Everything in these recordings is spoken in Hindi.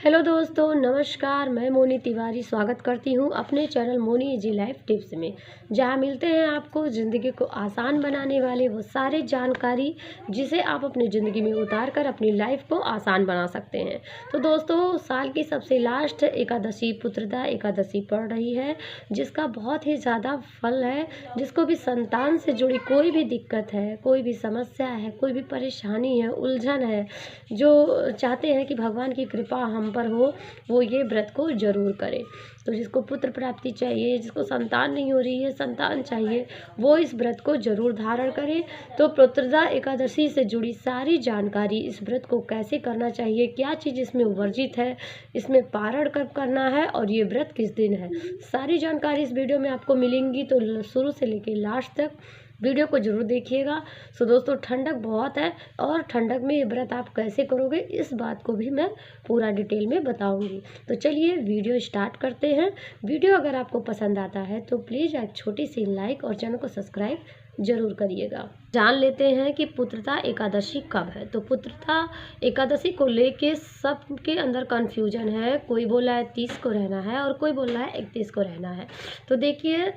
हेलो दोस्तों, नमस्कार। मैं मोनी तिवारी स्वागत करती हूँ अपने channel money easy life tips में, जहाँ मिलते हैं आपको ज़िंदगी को आसान बनाने वाले वो सारे जानकारी जिसे आप अपनी ज़िंदगी में उतार कर अपनी लाइफ को आसान बना सकते हैं। तो दोस्तों, साल की सबसे लास्ट एकादशी पुत्रदा एकादशी पड़ रही है, जिसका बहुत ही ज़्यादा फल है। जिसको भी संतान से जुड़ी कोई भी दिक्कत है, कोई भी समस्या है, कोई भी परेशानी है, उलझन है, जो चाहते हैं कि भगवान की कृपा हम पर हो, वो ये व्रत को ज़रूर करें। तो जिसको पुत्र प्राप्ति चाहिए, जिसको संतान नहीं हो रही है, संतान चाहिए, वो इस व्रत को ज़रूर धारण करें। तो पुत्रदा एकादशी से जुड़ी सारी जानकारी, इस व्रत को कैसे करना चाहिए, क्या चीज़ इसमें वर्जित है, इसमें पारण कब करना है और ये व्रत किस दिन है, सारी जानकारी इस वीडियो में आपको मिलेंगी। तो शुरू से लेकर लास्ट तक वीडियो को ज़रूर देखिएगा। सो दोस्तों, ठंडक बहुत है और ठंडक में ये व्रत आप कैसे करोगे, इस बात को भी मैं पूरा डिटेल में बताऊंगी। तो चलिए वीडियो स्टार्ट करते हैं। वीडियो अगर आपको पसंद आता है तो प्लीज़ एक छोटी सी लाइक और चैनल को सब्सक्राइब जरूर करिएगा। जान लेते हैं कि पुत्रदा एकादशी कब है। तो पुत्रदा एकादशी को लेके सबके अंदर कन्फ्यूजन है। कोई बोला है 30 को रहना है और कोई बोल रहा है 31 को रहना है। तो देखिए,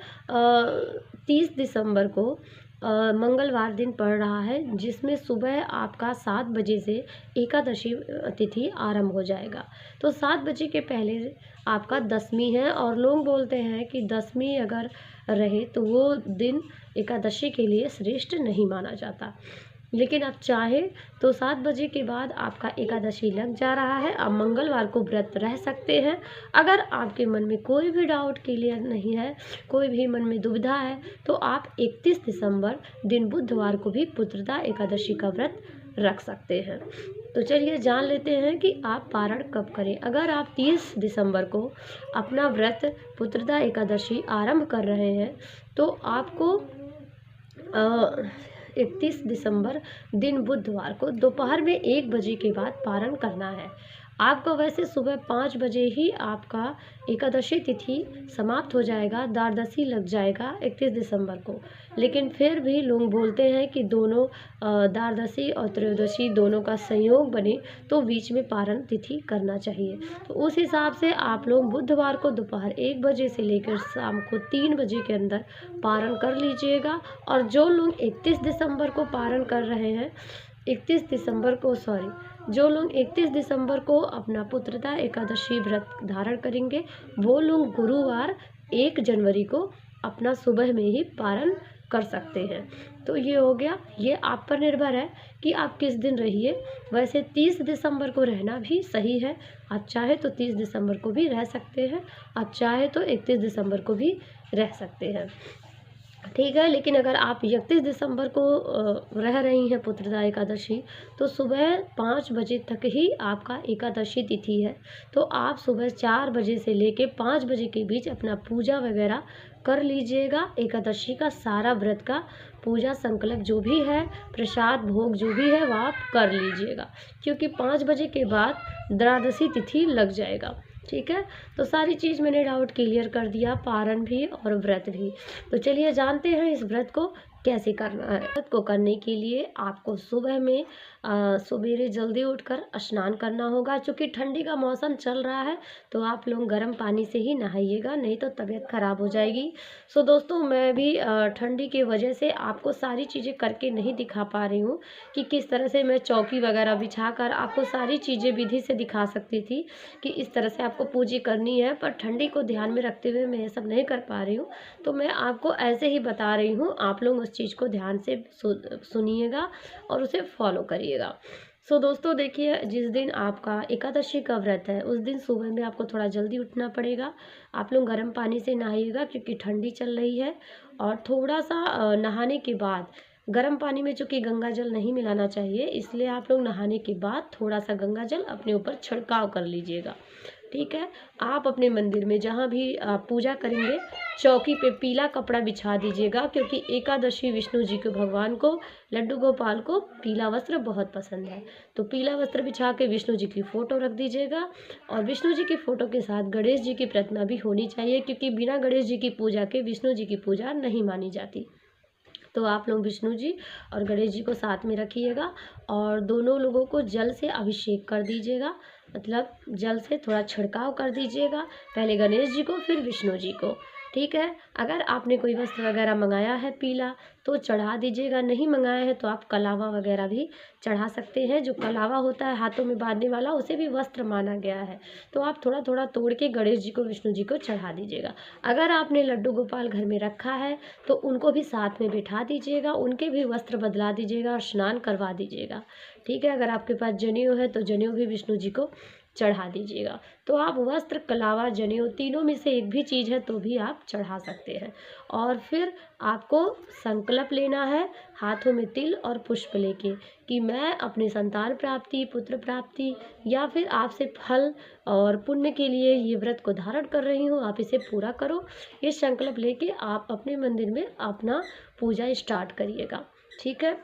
30 दिसंबर को मंगलवार दिन पड़ रहा है, जिसमें सुबह आपका 7 बजे से एकादशी तिथि आरंभ हो जाएगा। तो 7 बजे के पहले आपका दसवीं है और लोग बोलते हैं कि दसवीं अगर रहे तो वो दिन एकादशी के लिए श्रेष्ठ नहीं माना जाता। लेकिन आप चाहे तो 7 बजे के बाद आपका एकादशी लग जा रहा है, आप मंगलवार को व्रत रह सकते हैं। अगर आपके मन में कोई भी डाउट क्लियर नहीं है, कोई भी मन में दुविधा है, तो आप 31 दिसंबर दिन बुधवार को भी पुत्रदा एकादशी का व्रत रख सकते हैं। तो चलिए जान लेते हैं कि आप पारण कब करें। अगर आप 30 दिसंबर को अपना व्रत पुत्रदा एकादशी आरंभ कर रहे हैं तो आपको 31 दिसंबर दिन बुधवार को दोपहर में 1 बजे के बाद पारण करना है। आपको वैसे सुबह 5 बजे ही आपका एकादशी तिथि समाप्त हो जाएगा, द्वादशी लग जाएगा 31 दिसंबर को। लेकिन फिर भी लोग बोलते हैं कि दोनों द्वादशी और त्रयोदशी दोनों का संयोग बने तो बीच में पारण तिथि करना चाहिए। तो उस हिसाब से आप लोग बुधवार को दोपहर 1 बजे से लेकर शाम को 3 बजे के अंदर पारण कर लीजिएगा। और जो लोग 31 दिसंबर को पारण कर रहे हैं, 31 दिसंबर को जो लोग 31 दिसंबर को अपना पुत्रदा एकादशी व्रत धारण करेंगे, वो लोग गुरुवार 1 जनवरी को अपना सुबह में ही पारण कर सकते हैं। तो ये हो गया। ये आप पर निर्भर है कि आप किस दिन रहिए। वैसे 30 दिसंबर को रहना भी सही है। आप चाहे तो 30 दिसंबर को भी रह सकते हैं, आप चाहे तो 31 दिसंबर को भी रह सकते हैं, ठीक है। लेकिन अगर आप 31 दिसंबर को रह रही हैं पुत्रदा एकादशी, तो सुबह 5 बजे तक ही आपका एकादशी तिथि है। तो आप सुबह 4 बजे से लेके 5 बजे के बीच अपना पूजा वगैरह कर लीजिएगा। एकादशी का सारा व्रत का पूजा संकल्प जो भी है, प्रसाद भोग जो भी है, वह आप कर लीजिएगा, क्योंकि 5 बजे के बाद द्वादशी तिथि लग जाएगा, ठीक है। तो सारी चीज़ मैंने डाउट क्लियर कर दिया, पारण भी और व्रत भी। तो चलिए जानते हैं इस व्रत को कैसे करना है। व्रत को करने के लिए आपको सुबह में सवेरे जल्दी उठकर स्नान करना होगा। चूँकि ठंडी का मौसम चल रहा है तो आप लोग गर्म पानी से ही नहाइएगा, नहीं तो तबीयत ख़राब हो जाएगी। सो दोस्तों, मैं भी ठंडी की वजह से आपको सारी चीज़ें करके नहीं दिखा पा रही हूँ कि किस तरह से मैं चौकी वगैरह बिछा कर आपको सारी चीज़ें विधि से दिखा सकती थी कि इस तरह से आपको पूजा करनी है, पर ठंडी को ध्यान में रखते हुए मैं ये सब नहीं कर पा रही हूँ। तो मैं आपको ऐसे ही बता रही हूँ, आप लोग उस चीज़ को ध्यान से सुनिएगा और उसे फॉलो करिएगा। सो दोस्तों देखिए, जिस दिन आपका एकादशी का व्रत है उस दिन सुबह में आपको थोड़ा जल्दी उठना पड़ेगा। आप लोग गर्म पानी से नहाइएगा, क्योंकि ठंडी चल रही है। और थोड़ा सा नहाने के बाद गर्म पानी में, चूँकि गंगा जल नहीं मिलाना चाहिए, इसलिए आप लोग नहाने के बाद थोड़ा सा गंगा जल अपने ऊपर छिड़काव कर लीजिएगा, ठीक है। आप अपने मंदिर में जहाँ भी आप पूजा करेंगे, चौकी पे पीला कपड़ा बिछा दीजिएगा, क्योंकि एकादशी विष्णु जी के भगवान को, लड्डू गोपाल को पीला वस्त्र बहुत पसंद है। तो पीला वस्त्र बिछा के विष्णु जी की फ़ोटो रख दीजिएगा। और विष्णु जी की फ़ोटो के साथ गणेश जी की प्रतिमा भी होनी चाहिए, क्योंकि बिना गणेश जी की पूजा के विष्णु जी की पूजा नहीं मानी जाती। तो आप लोग विष्णु जी और गणेश जी को साथ में रखिएगा और दोनों लोगों को जल से अभिषेक कर दीजिएगा। मतलब जल से थोड़ा छिड़काव कर दीजिएगा, पहले गणेश जी को फिर विष्णु जी को, ठीक है। अगर आपने कोई वस्त्र वगैरह मंगाया है पीला तो चढ़ा दीजिएगा, नहीं मंगाया है तो आप कलावा वगैरह भी चढ़ा सकते हैं। जो कलावा होता है हाथों में बांधने वाला, उसे भी वस्त्र माना गया है, तो आप थोड़ा थोड़ा तोड़ के गणेश जी को विष्णु जी को चढ़ा दीजिएगा। अगर आपने लड्डू गोपाल घर में रखा है तो उनको भी साथ में बिठा दीजिएगा, उनके भी वस्त्र बदला दीजिएगा और स्नान करवा दीजिएगा, ठीक है। अगर आपके पास जनेऊ है तो जनेऊ भी विष्णु जी को चढ़ा दीजिएगा। तो आप वस्त्र, कलावा, जनेऊ तीनों में से एक भी चीज़ है तो भी आप चढ़ा सकते हैं। और फिर आपको संकल्प लेना है हाथों में तिल और पुष्प लेके कि मैं अपनी संतान प्राप्ति, पुत्र प्राप्ति या फिर आपसे फल और पुण्य के लिए ये व्रत को धारण कर रही हूँ, आप इसे पूरा करो। ये संकल्प लेके आप अपने मंदिर में अपना पूजा स्टार्ट करिएगा, ठीक है।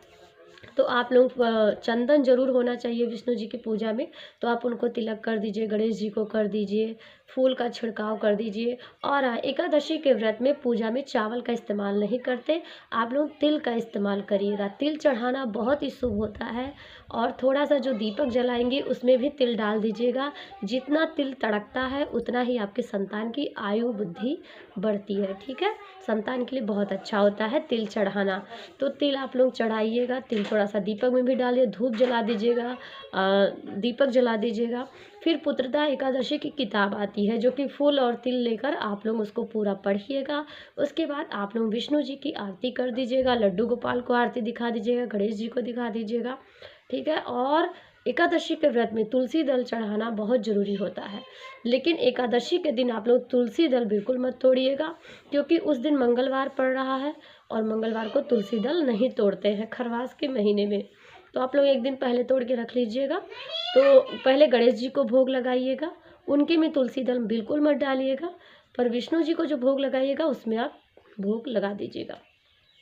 तो आप लोग चंदन जरूर होना चाहिए विष्णु जी की पूजा में, तो आप उनको तिलक कर दीजिए, गणेश जी को कर दीजिए, फूल का छिड़काव कर दीजिए। और हाँ, एकादशी के व्रत में पूजा में चावल का इस्तेमाल नहीं करते, आप लोग तिल का इस्तेमाल करिएगा। तिल चढ़ाना बहुत ही शुभ होता है। और थोड़ा सा जो दीपक जलाएंगे उसमें भी तिल डाल दीजिएगा। जितना तिल तड़कता है उतना ही आपके संतान की आयु बुद्धि बढ़ती है, ठीक है। संतान के लिए बहुत अच्छा होता है तिल चढ़ाना। तो तिल आप लोग चढ़ाइएगा, तिल थोड़ा सा दीपक में भी डालिए, धूप जला दीजिएगा, दीपक जला दीजिएगा। फिर पुत्रदा एकादशी की किताब आती है जो कि फूल और तिल लेकर आप लोग उसको पूरा पढ़िएगा। उसके बाद आप लोग विष्णु जी की आरती कर दीजिएगा, लड्डू गोपाल को आरती दिखा दीजिएगा, गणेश जी को दिखा दीजिएगा, ठीक है। और एकादशी के व्रत में तुलसी दल चढ़ाना बहुत ज़रूरी होता है, लेकिन एकादशी के दिन आप लोग तुलसी दल बिल्कुल मत तोड़िएगा, क्योंकि उस दिन मंगलवार पड़ रहा है और मंगलवार को तुलसी दल नहीं तोड़ते हैं खरवास के महीने में। तो आप लोग एक दिन पहले तोड़ के रख लीजिएगा। तो पहले गणेश जी को भोग लगाइएगा, उनके में तुलसी दल बिल्कुल मत डालिएगा, पर विष्णु जी को जो भोग लगाइएगा उसमें आप भोग लगा दीजिएगा।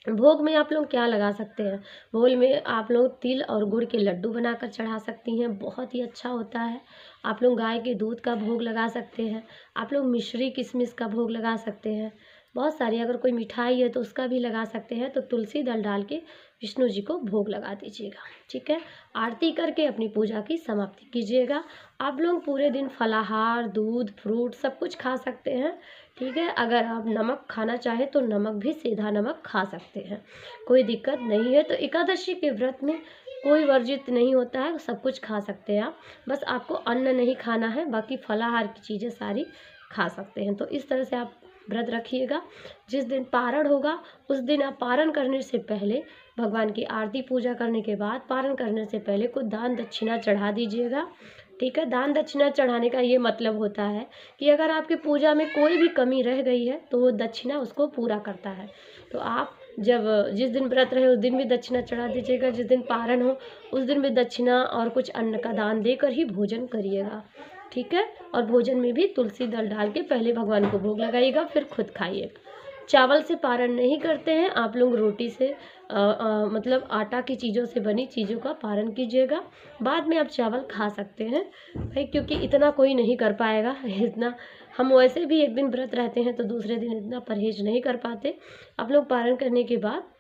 भोग में आप लोग क्या लगा सकते हैं, भोग में आप लोग तिल और गुड़ के लड्डू बनाकर चढ़ा सकती हैं, बहुत ही अच्छा होता है। आप लोग गाय के दूध का भोग लगा सकते हैं, आप लोग मिश्री किशमिश का भोग लगा सकते हैं, बहुत सारी, अगर कोई मिठाई है तो उसका भी लगा सकते हैं। तो तुलसी दल डाल के विष्णु जी को भोग लगा दीजिएगा, ठीक है। आरती करके अपनी पूजा की समाप्ति कीजिएगा। आप लोग पूरे दिन फलाहार, दूध, फ्रूट सब कुछ खा सकते हैं, ठीक है। अगर आप नमक खाना चाहें तो नमक भी, सीधा नमक खा सकते हैं, कोई दिक्कत नहीं है। तो एकादशी के व्रत में कोई वर्जित नहीं होता है, सब कुछ खा सकते हैं आप, बस आपको अन्न नहीं खाना है, बाकी फलाहार की चीज़ें सारी खा सकते हैं। तो इस तरह से आप व्रत रखिएगा। जिस दिन पारण होगा उस दिन आप पारण करने से पहले, भगवान की आरती पूजा करने के बाद पारण करने से पहले कुछ दान दक्षिणा चढ़ा दीजिएगा, ठीक है। दान दक्षिणा चढ़ाने का ये मतलब होता है कि अगर आपकी पूजा में कोई भी कमी रह गई है तो वो दक्षिणा उसको पूरा करता है। तो आप जब जिस दिन व्रत रहे उस दिन भी दक्षिणा चढ़ा दीजिएगा, जिस दिन पारण हो उस दिन भी दक्षिणा और कुछ अन्न का दान देकर ही भोजन करिएगा, ठीक है। और भोजन में भी तुलसी दल डाल के पहले भगवान को भोग लगाइएगा, फिर खुद खाइएगा। चावल से पारण नहीं करते हैं आप लोग, रोटी से मतलब आटा की चीज़ों से बनी चीज़ों का पारण कीजिएगा। बाद में आप चावल खा सकते हैं भाई, क्योंकि इतना कोई नहीं कर पाएगा इतना। हम वैसे भी एक दिन व्रत रहते हैं तो दूसरे दिन इतना परहेज नहीं कर पाते। आप लोग पारण करने के बाद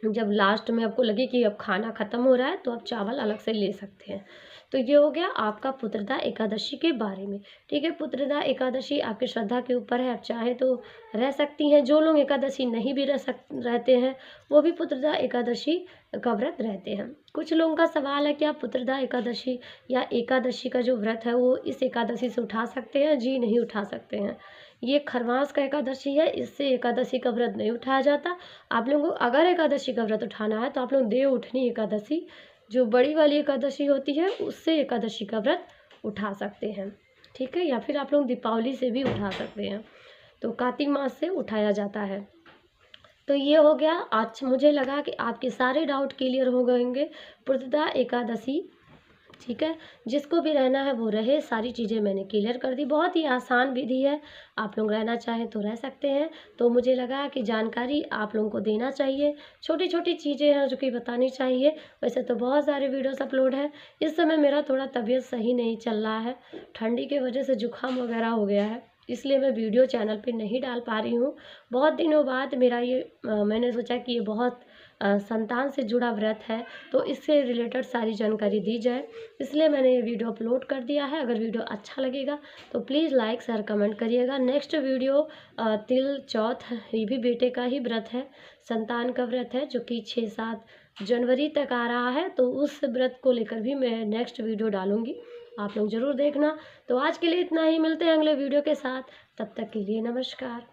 जब लास्ट में आपको लगे कि अब खाना ख़त्म हो रहा है तो आप चावल अलग से ले सकते हैं। तो ये हो गया आपका पुत्रदा एकादशी के बारे में, ठीक है। पुत्रदा एकादशी आपकी श्रद्धा के ऊपर है, आप चाहे तो रह सकती हैं। जो लोग एकादशी नहीं भी रहते हैं वो भी पुत्रदा एकादशी का व्रत रहते हैं। कुछ लोगों का सवाल है कि आप पुत्रदा एकादशी या एकादशी का जो व्रत है वो इस एकादशी से उठा सकते हैं। जी नहीं उठा सकते हैं, ये खरवास का एकादशी है, इससे एकादशी का व्रत नहीं उठाया जाता। आप लोगों को अगर एकादशी का व्रत उठाना है तो आप लोग देव उठनी एकादशी, जो बड़ी वाली एकादशी होती है, उससे एकादशी का व्रत उठा सकते हैं, ठीक है। या फिर आप लोग दीपावली से भी उठा सकते हैं, तो कार्तिक मास से उठाया जाता है। तो ये हो गया आज, मुझे लगा कि आपके सारे डाउट क्लियर हो गएंगे पुत्रदा एकादशी, ठीक है। जिसको भी रहना है वो रहे, सारी चीज़ें मैंने क्लियर कर दी। बहुत ही आसान विधि है, आप लोग रहना चाहें तो रह सकते हैं। तो मुझे लगा कि जानकारी आप लोगों को देना चाहिए, छोटी छोटी चीज़ें हैं जो कि बतानी चाहिए। वैसे तो बहुत सारे वीडियोस अपलोड हैं। इस समय मेरा थोड़ा तबीयत सही नहीं चल रहा है, ठंडी की वजह से जुकाम वगैरह हो गया है, इसलिए मैं वीडियो चैनल पे नहीं डाल पा रही हूँ। बहुत दिनों बाद मेरा ये मैंने सोचा कि ये बहुत संतान से जुड़ा व्रत है, तो इससे रिलेटेड सारी जानकारी दी जाए, इसलिए मैंने ये वीडियो अपलोड कर दिया है। अगर वीडियो अच्छा लगेगा तो प्लीज़ लाइक शेयर कमेंट करिएगा। नेक्स्ट वीडियो तिल चौथ, ये भी बेटे का ही व्रत है, संतान का व्रत है, जो कि 6-7 जनवरी तक आ रहा है। तो उस व्रत को लेकर भी मैं नेक्स्ट वीडियो डालूँगी, आप लोग ज़रूर देखना। तो आज के लिए इतना ही, मिलते हैं अगले वीडियो के साथ, तब तक के लिए नमस्कार।